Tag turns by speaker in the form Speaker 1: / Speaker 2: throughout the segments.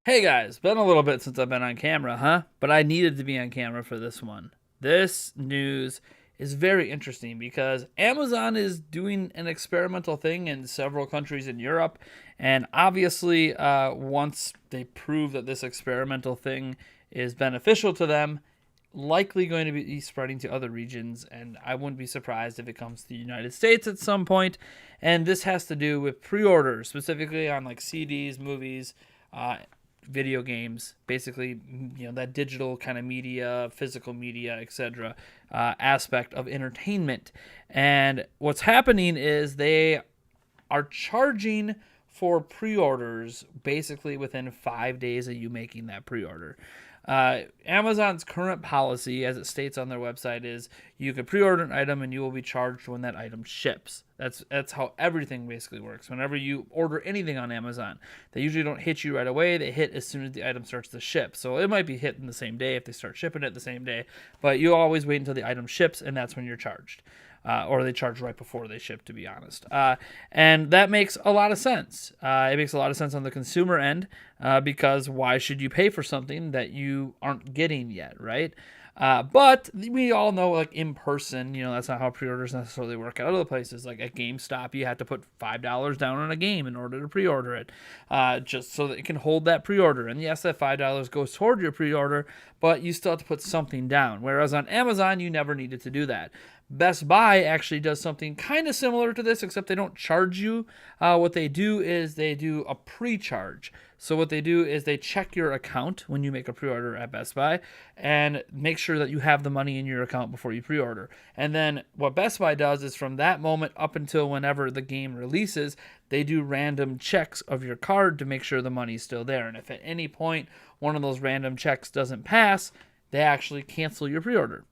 Speaker 1: Hey guys, been a little bit since I've been on camera, huh? But I needed to be on camera for this one. This news is very interesting because Amazon is doing an experimental thing in several countries in Europe. And obviously, once they prove that this experimental thing is beneficial to them, likely going to be spreading to other regions. And I wouldn't be surprised if it comes to the United States at some point. And this has to do with pre orders, specifically on like CDs, movies, uh, video games, basically, that digital kind of media, physical media, etc. Aspect of entertainment. And what's happening is they are charging for pre-orders basically within 5 days of you making that pre-order. Amazon's current policy, as it states on their website, is you can pre-order an item and you will be charged when that item ships. That's how everything basically works. Whenever you order anything on Amazon, they usually don't hit you right away. They hit as soon as the item starts to ship. So it might be hit in the same day if they start shipping it the same day, but you always wait until the item ships, and that's when you're charged. Or they charge right before they ship, to be honest. And that makes a lot of sense. It makes a lot of sense on the consumer end because why should you pay for something that you aren't getting yet, right? But we all know, like in person, that's not how pre-orders necessarily work at other places. Like at GameStop, you have to put $5 down on a game in order to pre-order it, just so that it can hold that pre-order. And yes, that $5 goes toward your pre-order, but you still have to put something down. Whereas on Amazon, you never needed to do that. Best Buy actually does something kind of similar to this, except they don't charge you. What they do is they do a pre-charge. So what they do is they check your account when you make a pre-order at Best Buy and make sure that you have the money in your account before you pre-order. And then what Best Buy does is from that moment up until whenever the game releases, they do random checks of your card to make sure the money's still there. And if at any point one of those random checks doesn't pass, they actually cancel your pre-order.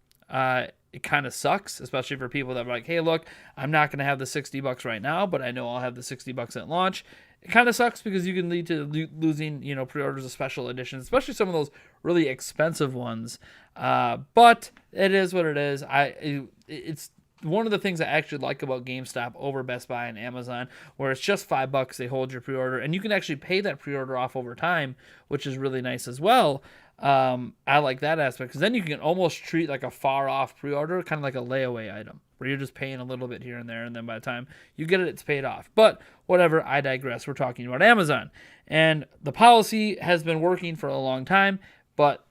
Speaker 1: It kind of sucks, especially for people that are like, hey, look, I'm not going to have the $60 right now, but I know I'll have the $60 at launch. It kind of sucks because you can lead to losing, pre-orders of special editions, especially some of those really expensive ones. But it is what it is. It's one of the things I actually like about GameStop over Best Buy and Amazon, where it's just $5, they hold your pre-order, and you can actually pay that pre-order off over time, which is really nice as well. I like that aspect because then you can almost treat like a far off pre-order kind of like a layaway item where you're just paying a little bit here and there, and then by the time you get it, it's paid off. But whatever, I digress. We're talking about Amazon, and the policy has been working for a long time, but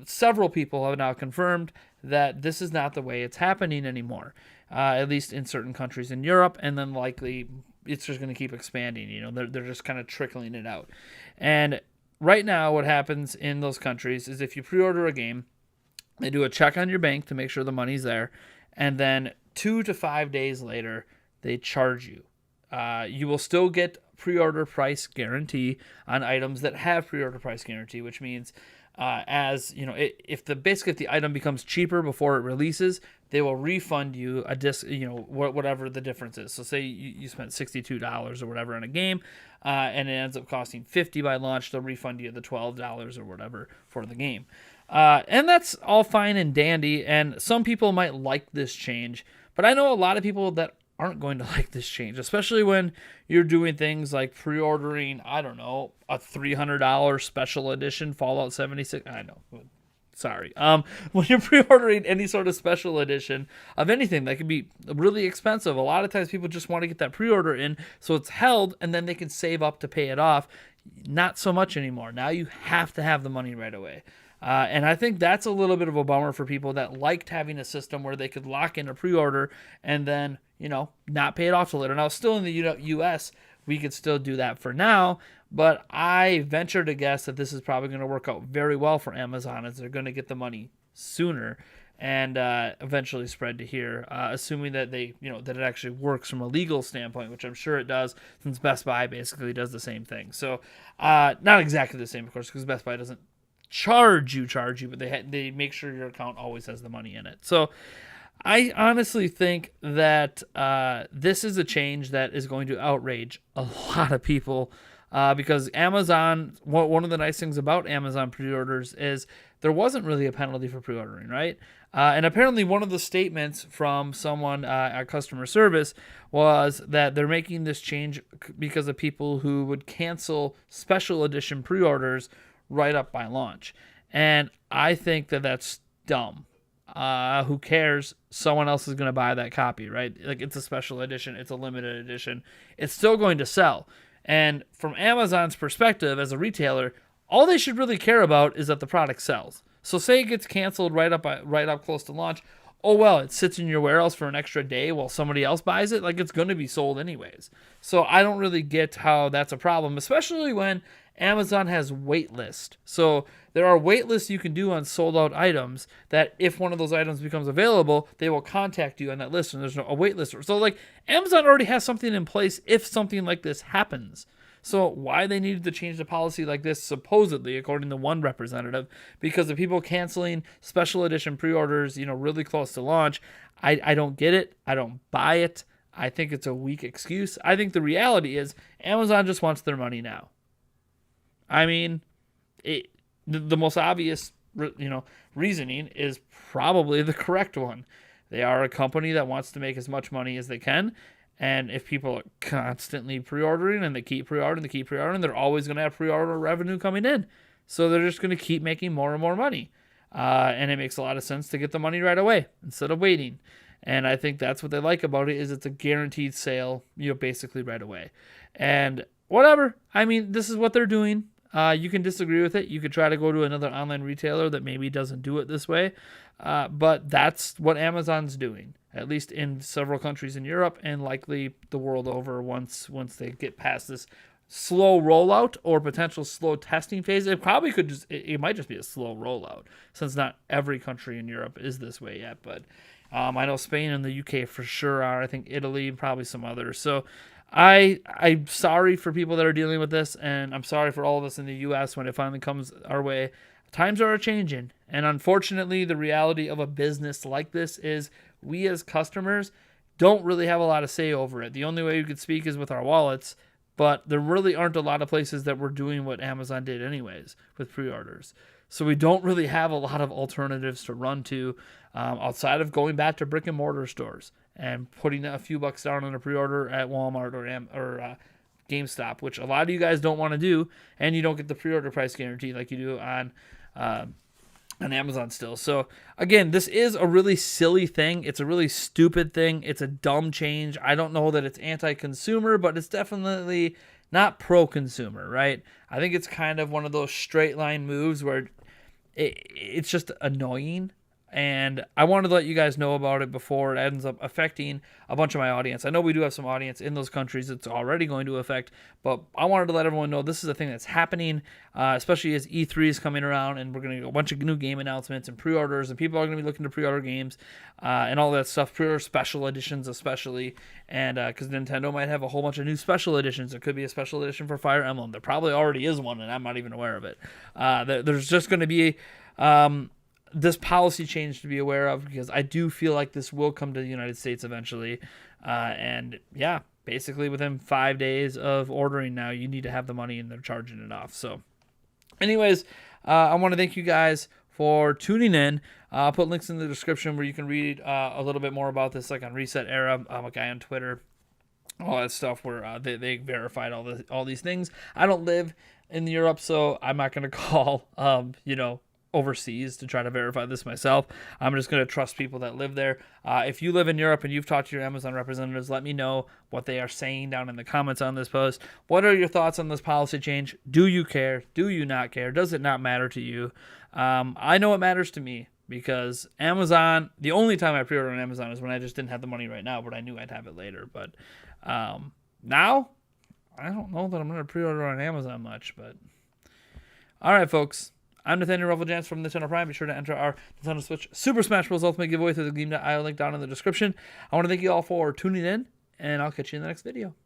Speaker 1: several people have now confirmed that this is not the way it's happening anymore, at least in certain countries in Europe, and then likely it's just going to keep expanding. They're just kind of trickling it out. And right now, what happens in those countries is if you pre-order a game, they do a check on your bank to make sure the money's there, and then 2 to 5 days later, they charge you. You will still get pre-order price guarantee on items that have pre-order price guarantee, which means if the item becomes cheaper before it releases, they will refund you a disc, whatever the difference is. So say you spent $62 or whatever on a game, and it ends up costing $50 by launch, they'll refund you the $12 or whatever for the game. And that's all fine and dandy, and some people might like this change, but I know a lot of people that aren't going to like this change, especially when you're doing things like pre-ordering, I don't know, a $300 special edition Fallout 76. I know. Sorry. When you're pre-ordering any sort of special edition of anything that can be really expensive, a lot of times people just want to get that pre-order in so it's held and then they can save up to pay it off. Not so much anymore. Now you have to have the money right away. And I think that's a little bit of a bummer for people that liked having a system where they could lock in a pre-order and then, not pay it off till later. Now, still in the U.S., we could still do that for now, but I venture to guess that this is probably going to work out very well for Amazon as they're going to get the money sooner and eventually spread to here, assuming that that it actually works from a legal standpoint, which I'm sure it does, since Best Buy basically does the same thing. So, not exactly the same, of course, because Best Buy doesn't charge you, but they make sure your account always has the money in it. So I honestly think that this is a change that is going to outrage a lot of people because Amazon, one of the nice things about Amazon pre-orders is there wasn't really a penalty for pre-ordering, right? And apparently one of the statements from someone at customer service was that they're making this change because of people who would cancel special edition pre-orders right up by launch. And I think that that's dumb. Who cares? Someone else is going to buy that copy, right? Like, it's a special edition. It's a limited edition. It's still going to sell. And from Amazon's perspective as a retailer, all they should really care about is that the product sells. So say it gets canceled right up close to launch. Oh, well, it sits in your warehouse for an extra day while somebody else buys it. Like, it's going to be sold anyways. So I don't really get how that's a problem, especially when Amazon has wait list. So there are wait lists you can do on sold out items that if one of those items becomes available, they will contact you on that list, and there's a wait list. So like, Amazon already has something in place if something like this happens. So why they needed to change the policy like this, supposedly, according to one representative, because of people canceling special edition pre-orders, really close to launch, I don't get it. I don't buy it. I think it's a weak excuse. I think the reality is Amazon just wants their money now. I mean, the most obvious, reasoning is probably the correct one. They are a company that wants to make as much money as they can. And if people are constantly pre-ordering and they keep pre-ordering, they're always going to have pre-order revenue coming in. So they're just going to keep making more and more money. And it makes a lot of sense to get the money right away instead of waiting. And I think that's what they like about it, is it's a guaranteed sale, basically right away. And whatever. I mean, this is what they're doing. You can disagree with it. You could try to go to another online retailer that maybe doesn't do it this way. But that's what Amazon's doing, at least in several countries in Europe and likely the world over once they get past this slow rollout or potential slow testing phase. It probably could it might just be a slow rollout, since not every country in Europe is this way yet. But I know Spain and the UK for sure are. I think Italy, probably some others. So I'm sorry for people that are dealing with this, and I'm sorry for all of us in the U.S. when it finally comes our way. Times are changing, and unfortunately, the reality of a business like this is we as customers don't really have a lot of say over it. The only way you could speak is with our wallets, but there really aren't a lot of places that were doing what Amazon did anyways with pre-orders. So we don't really have a lot of alternatives to run to outside of going back to brick and mortar stores and putting a few bucks down on a pre-order at Walmart or GameStop, which a lot of you guys don't want to do, and you don't get the pre-order price guarantee like you do on Amazon still. So again, this is a really silly thing. It's a really stupid thing. It's a dumb change. I don't know that it's anti-consumer, but it's definitely not pro-consumer, right? I think it's kind of one of those straight line moves where it's just annoying. And I wanted to let you guys know about it before it ends up affecting a bunch of my audience. I know we do have some audience in those countries it's already going to affect, but I wanted to let everyone know this is a thing that's happening, especially as E3 is coming around, and we're going to get a bunch of new game announcements and pre-orders, and people are going to be looking to pre-order games and all that stuff, pre-order special editions especially, and because Nintendo might have a whole bunch of new special editions. There could be a special edition for Fire Emblem. There probably already is one, and I'm not even aware of it. There's just going to be this policy change to be aware of, because I do feel like this will come to the United States eventually. And yeah, basically within 5 days of ordering now, you need to have the money and they're charging it off. So anyways, I want to thank you guys for tuning in. I'll put links in the description where you can read a little bit more about this, like on Reset Era. I'm a guy on Twitter, all that stuff where they verified all these things. I don't live in Europe, so I'm not going to call, overseas to try to verify this myself. I'm just going to trust people that live there. If you live in Europe and you've talked to your Amazon representatives, let me know what they are saying down in the comments on this post. What are your thoughts on this policy change? Do you care? Do you not care? Does it not matter to you? I know it matters to me, because Amazon, the only time I pre-order on Amazon is when I just didn't have the money right now, but I knew I'd have it later. But now, I don't know that I'm going to pre-order on Amazon much. But all right, folks. I'm Nathaniel Rufflejans from Nintendo Prime. Be sure to enter our Nintendo Switch Super Smash Bros. Ultimate giveaway through the Gleam.io link down in the description. I want to thank you all for tuning in, and I'll catch you in the next video.